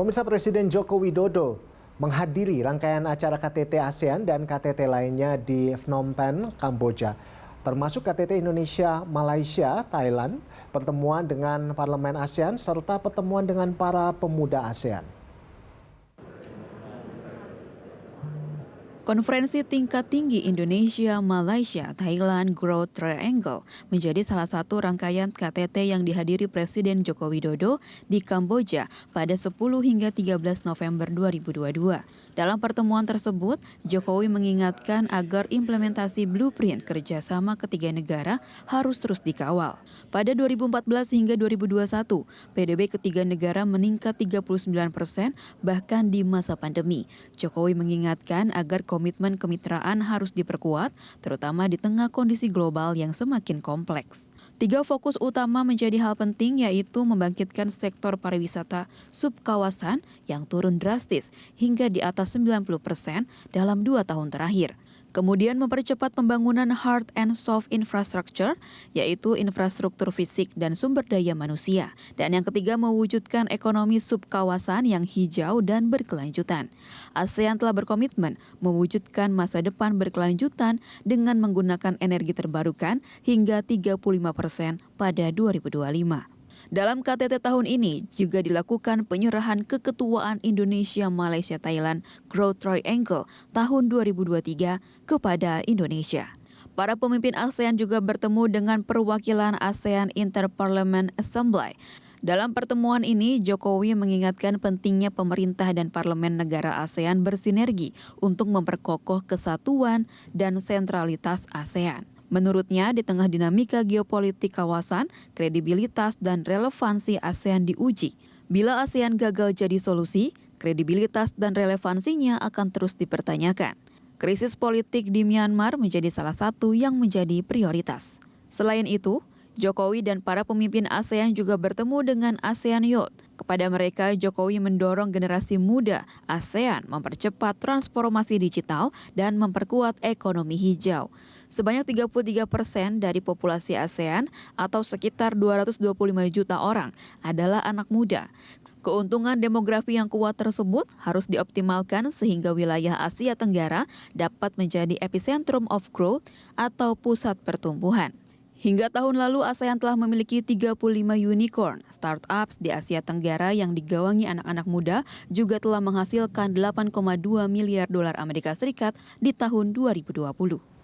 Pemirsa, Presiden Joko Widodo menghadiri rangkaian acara KTT ASEAN dan KTT lainnya di Phnom Penh, Kamboja, termasuk KTT Indonesia, Malaysia, Thailand, pertemuan dengan Parlemen ASEAN, serta pertemuan dengan para pemuda ASEAN. Konferensi tingkat tinggi Indonesia, Malaysia, Thailand Growth Triangle menjadi salah satu rangkaian KTT yang dihadiri Presiden Joko Widodo di Kamboja pada 10 hingga 13 November 2022. Dalam pertemuan tersebut, Jokowi mengingatkan agar implementasi blueprint kerjasama ketiga negara harus terus dikawal. Pada 2014 hingga 2021, PDB ketiga negara meningkat 39%, bahkan di masa pandemi. Jokowi mengingatkan agar komitmen kemitraan harus diperkuat, terutama di tengah kondisi global yang semakin kompleks. 3 fokus utama menjadi hal penting, yaitu membangkitkan sektor pariwisata subkawasan yang turun drastis hingga di atas 90% dalam 2 tahun terakhir. Kemudian mempercepat pembangunan hard and soft infrastructure, yaitu infrastruktur fisik dan sumber daya manusia. Dan yang ketiga, mewujudkan ekonomi subkawasan yang hijau dan berkelanjutan. ASEAN telah berkomitmen mewujudkan masa depan berkelanjutan dengan menggunakan energi terbarukan hingga 35% pada 2025. Dalam KTT tahun ini juga dilakukan penyerahan keketuaan Indonesia, Malaysia, Thailand Growth Triangle tahun 2023 kepada Indonesia. Para pemimpin ASEAN juga bertemu dengan perwakilan ASEAN Interparliament Assembly. Dalam pertemuan ini, Jokowi mengingatkan pentingnya pemerintah dan parlemen negara ASEAN bersinergi untuk memperkokoh kesatuan dan sentralitas ASEAN. Menurutnya, di tengah dinamika geopolitik kawasan, kredibilitas dan relevansi ASEAN diuji. Bila ASEAN gagal jadi solusi, kredibilitas dan relevansinya akan terus dipertanyakan. Krisis politik di Myanmar menjadi salah satu yang menjadi prioritas. Selain itu, Jokowi dan para pemimpin ASEAN juga bertemu dengan ASEAN Youth. Kepada mereka, Jokowi mendorong generasi muda ASEAN mempercepat transformasi digital dan memperkuat ekonomi hijau. Sebanyak 33% dari populasi ASEAN atau sekitar 225 juta orang adalah anak muda. Keuntungan demografi yang kuat tersebut harus dioptimalkan sehingga wilayah Asia Tenggara dapat menjadi epicentrum of growth atau pusat pertumbuhan. Hingga tahun lalu, ASEAN telah memiliki 35 unicorn startups di Asia Tenggara yang digawangi anak-anak muda, juga telah menghasilkan 8,2 miliar dolar Amerika Serikat di tahun 2020.